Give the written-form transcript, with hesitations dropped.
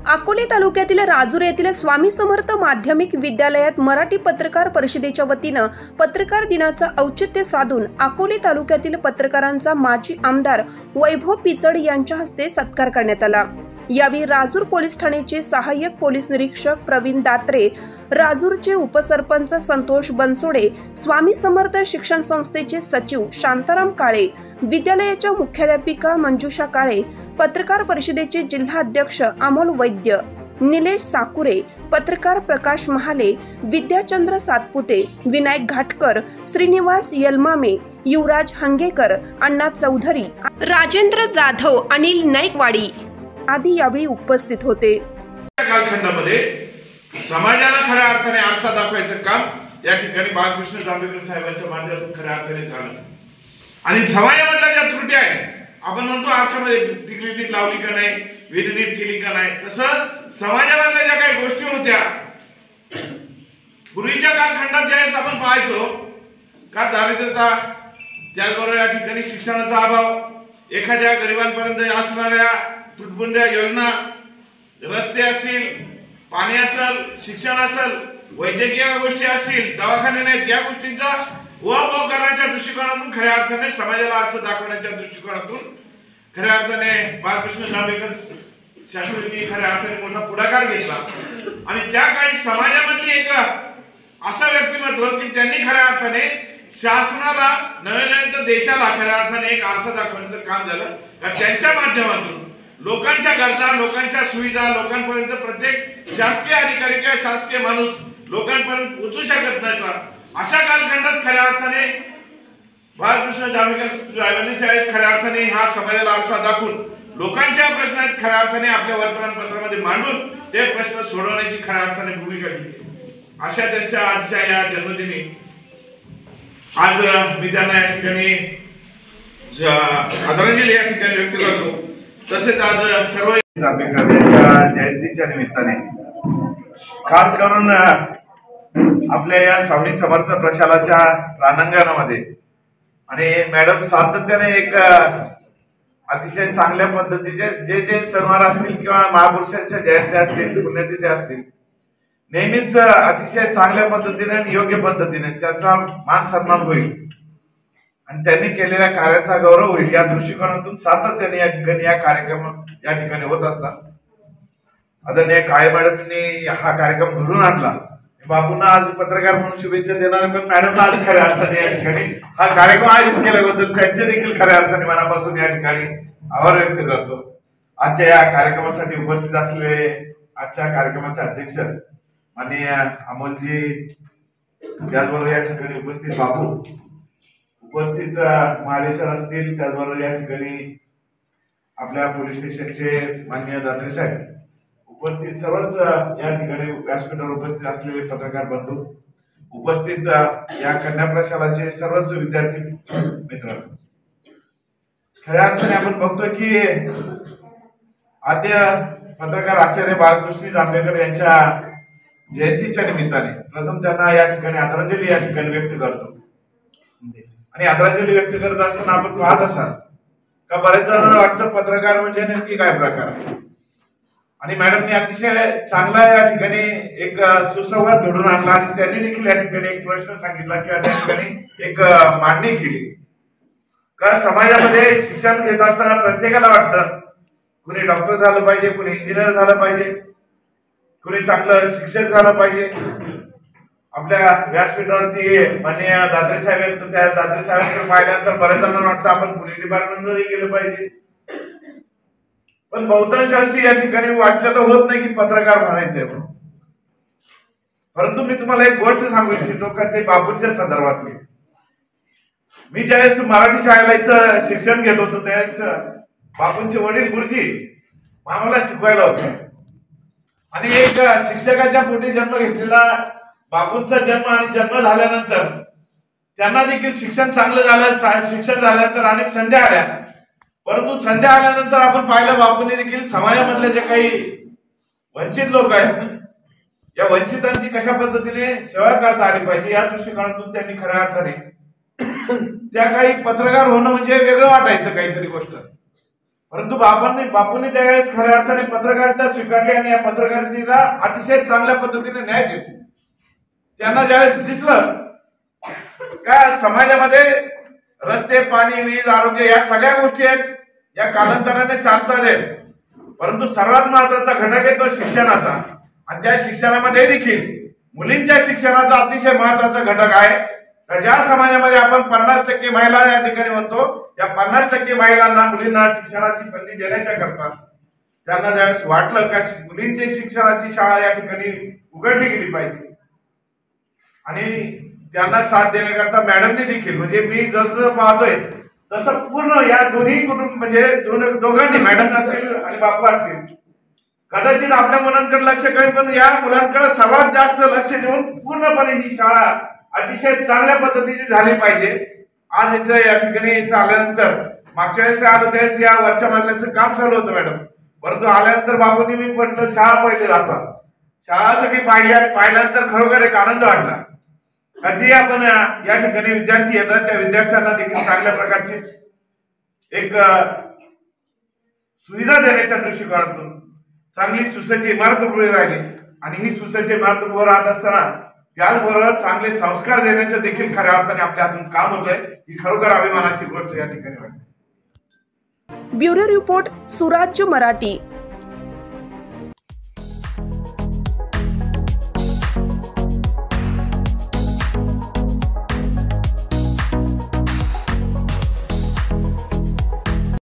अकोले तालुक्यातील राजूर येथील स्वामी समर्थ माध्यमिक विद्यालयात मराठी पत्रकार परिषदेच्या वतीनं पत्रकार दिनाचं औचित्य साधून अकोले तालुक्यातील पत्रकारांचा माजी आमदार वैभव पिचड यांच्या हस्ते सत्कार करण्यात आला। यावेळी राजूर पोलीस ठाण्याचे सहाय्यक पोलीस निरीक्षक प्रवीण दात्रे, राजूरचे उपसरपंच संतोष बनसोडे, स्वामी समर्थ शिक्षण संस्थेचे सचिव शांताराम काळे, विद्यालयाच्या मुख्याध्यापिका मंजुषा काळे, पत्रकार परिषदेचे जिल्हा अध्यक्ष अमोल वैद्य, निलेश साकुरे, पत्रकार प्रकाश महाले, विद्याचंद्र सातपुते, विनायक घाटकर, श्रीनिवास यलमामे, युवराज हंगेकर, अण्णा चौधरी, राजेंद्र जाधव, अनिल नाईकवाडी आदी यावेळी उपस्थित होते। कालखंडामध्ये समाजाला खऱ्या अर्थाने आरसा दाखवायचं काम या ठिकाणी बाळकृष्ण जांभेकर साहेबांच्या माध्यमातून खऱ्या अर्थाने झालं। आणि समाजामधल्या ज्या त्रुटी आहेत, आपण म्हणतो आरशामध्ये टिकली नीट लावली का नाही, विधी नीट केली का नाही, तसं समाजामधल्या ज्या काही गोष्टी होत्या पूर्वीच्या कालखंडात ज्यावेळेस आपण पाहायचो का दारिद्र्यता, त्याचबरोबर या ठिकाणी शिक्षणाचा अभाव, एखाद्या गरिबांपर्यंत असणाऱ्या तुटपुंज्या योजना, रस्ते असतील, पाणी असेल, शिक्षण असेल, वैद्यकीय गोष्टी असतील, दवाखाने नाहीत, या गोष्टींचा उहापोह करण्याच्या दृष्टिकोनातून खऱ्या अर्थाने समाजाला आरसा दाखवण्याच्या दृष्टिकोनातून खऱ्या अर्थाने बाळकृष्ण जांभेकर शास्त्रींनी खऱ्या अर्थाने मोठा पुढाकार घेतला। आणि त्या काळी समाजामधली एक असं व्यक्तिमत्व की त्यांनी खऱ्या अर्थाने शासनाला नव्हे तर देशाला खऱ्या अर्थाने एक आरसा दाखवण्याचं काम झालं। का त्यांच्या माध्यमातून लोकांच्या गरजा, लोकांच्या सुविधा लोकांपर्यंत प्रत्येक शासकीय अधिकारी किंवा शासकीय माणूस लोकांपर्यंत पोहोचू शकत नाही, अशा कालखंडात खऱ्या अर्थाने बाळकृष्ण जांभेकर साहेबांनी त्यावेळेस खऱ्या अर्थाने हा समाजाला आरसा दाखवून लोकांच्या प्रश्नात खऱ्या अर्थाने आपल्या वर्तमानपत्रामध्ये मांडून ते प्रश्न सोडवण्याची खऱ्या अर्थाने भूमिका घेतली। अशा त्यांच्या आजच्या या जन्मदिनी आज मी त्यांना या ठिकाणी आदरांजली या ठिकाणी व्यक्त करतो। तसेच आज सर्व जांभेकर यांच्या जयंतीच्या निमित्ताने खास करून आपल्या या स्वामी समर्थ प्रशालाच्या प्रांगणामध्ये आणि मॅडम सातत्याने एक अतिशय चांगल्या पद्धतीचे जे सणवार असतील किंवा महापुरुषांच्या जयंत्या असतील, पुण्यतिथी असतील, नेहमीच अतिशय चांगल्या पद्धतीने आणि योग्य पद्धतीने त्यांचा मान सन्मान होईल आणि त्यांनी केलेल्या कार्याचा गौरव होईल या दृष्टिकोनातून सातत्याने या ठिकाणी या कार्यक्रम या ठिकाणी होत असतात। आदरणीय काळे मॅडमनी हा कार्यक्रम घडून आणला। बापूंना आज पत्रकार म्हणून शुभेच्छा देणार, पण मॅडमला आज खऱ्या अर्थाने या ठिकाणी हा कार्यक्रम आयोजित केल्याबद्दल त्यांचे देखील खऱ्या अर्थाने मनापासून या ठिकाणी आभार व्यक्त करतो। आजच्या या कार्यक्रमासाठी उपस्थित असलेले आजच्या कार्यक्रमाचे अध्यक्ष माननीय अमोलजी, त्याचबरोबर या ठिकाणी उपस्थित बापू, उपस्थित महाले सर असतील, त्याचबरोबर या ठिकाणी आपल्या पोलीस स्टेशनचे माननीय दात्रे साहेब, उपस्थित सर्वच या ठिकाणी व्यासपीठावर उपस्थित असलेले पत्रकार बंधू, उपस्थित या कन्या प्रशालाचे सर्वच विद्यार्थी मित्र, खऱ्या अर्थाने आपण बघतोय की आद्य पत्रकार आचार्य बाळकृष्ण जांभेकर यांच्या जयंतीच्या निमित्ताने प्रथम त्यांना या ठिकाणी आदरांजली या ठिकाणी व्यक्त करतो। आणि आदरांजली व्यक्त करत असताना आपण पाहत असाल का बरेच जणांना वाटतं पत्रकार म्हणजे नेमकी काय प्रकार, आणि मॅडमनी अतिशय चांगला या ठिकाणी एक सुसंवाद घडून आणला आणि त्यांनी देखील या ठिकाणी एक प्रश्न सांगितला किंवा त्या ठिकाणी एक मांडणी केली का समाजामध्ये शिक्षण घेत असताना प्रत्येकाला वाटतं कुणी डॉक्टर झालं पाहिजे, कुणी इंजिनियर झालं पाहिजे, कुणी चांगलं शिक्षक झालं पाहिजे। आपल्या व्यासपीठावरती माननीय दात्रे साहेब आहेत, तर त्या दात्रे साहेबांकडे पाहिल्यानंतर बऱ्याच जणांना वाटतं आपण पोलीस डिपार्टमेंटमध्ये गेलं पाहिजे, पण बहुतांशी या ठिकाणी वाटचाल होत नाही की पत्रकार बनायचंय। परंतु मी तुम्हाला एक गोष्ट सांगू इच्छितो का ते बापूंच्या संदर्भातली। मी ज्यावेळेस मराठी शाळेला इथं शिक्षण घेत होतो त्यावेळेस बापूंचे वडील गुरुजी आम्हाला शिकवायला होते आणि एक शिक्षकाच्या पोटी जन्म घेतलेला बापूंचा जन्म आणि जन्म झाल्यानंतर त्यांना देखील शिक्षण चांगलं झालं, शिक्षण झाल्यानंतर अनेक संध्या आल्या, परंतु संध्या आल्यानंतर आपण पाहिलं बापूंनी देखील समाजामधले जे काही वंचित लोक आहेत या वंचितांची कशा पद्धतीने सेवा करता आली पाहिजे या दृष्टिकोनातून त्यांनी खऱ्या अर्थाने त्या काही पत्रकार होणं म्हणजे वेगळं वाटायचं काहीतरी गोष्ट, परंतु बापूंनी त्यावेळेस खऱ्या अर्थाने पत्रकारिता स्वीकारली आणि या पत्रकारितेला अतिशय चांगल्या पद्धतीने न्याय दिला. त्यांना ज्यावेळेस दिसलं का समाजामध्ये रस्ते, पाणी, वीज, आरोग्य या सगळ्या गोष्टी आहेत, या कालांतराने चालतात आहेत, परंतु सर्वात महत्वाचा घटक आहे तो शिक्षणाचा. आणि त्या शिक्षणामध्ये देखील मुलींच्या शिक्षणाचा अतिशय महत्वाचा घटक आहे. ज्या समाजामध्ये आपण 50% महिला या ठिकाणी म्हणतो, या 50% महिलांना, मुलींना शिक्षणाची संधी देण्याच्या करता त्यांना ज्यावेळेस वाटलं का मुलींची शिक्षणाची शाळा या ठिकाणी उघडली गेली पाहिजे आणि त्यांना साथ देण्याकरता मॅडमने देखील, म्हणजे मी जसं पाहतोय तसं पूर्ण या दोन्ही कुटुंब म्हणजे दोघांनी, मॅडम असतील आणि बापू असतील, कदाचित आपल्या मुलांकडे लक्ष कमी पण या मुलांकडे सर्वात जास्त लक्ष देऊन पूर्णपणे ही शाळा अतिशय चांगल्या पद्धतीची झाली पाहिजे. आज इथे या ठिकाणी इथं आल्यानंतर, मागच्या वेळेस आलो त्यावेळेस या वरच्या मजल्याचं काम चालू होतं मॅडम, परंतु आल्यानंतर बाबूंनी मी म्हटलं शाळा पहिले जातो, शाळा सगळी पाहिली आणि पाहिल्यानंतर खरोखर एक आनंद वाटला. जी आपण या ठिकाणी विद्यार्थी येतात त्या विद्यार्थ्यांना देखील चांगल्या प्रकारची एक सुविधा देण्याच्या दृष्टिकोनातून चांगली सुसज्ज इमारत उभी राहिली आणि ही सुसज्ज इमारत उभं राहत असताना त्याचबरोबर चांगले संस्कार देण्याचं देखील खऱ्या अर्थाने आपल्या हातून काम होतंय. ही खरोखर अभिमानाची गोष्ट या ठिकाणी वाटते. ब्युरो रिपोर्ट, सुराज्य मराठी.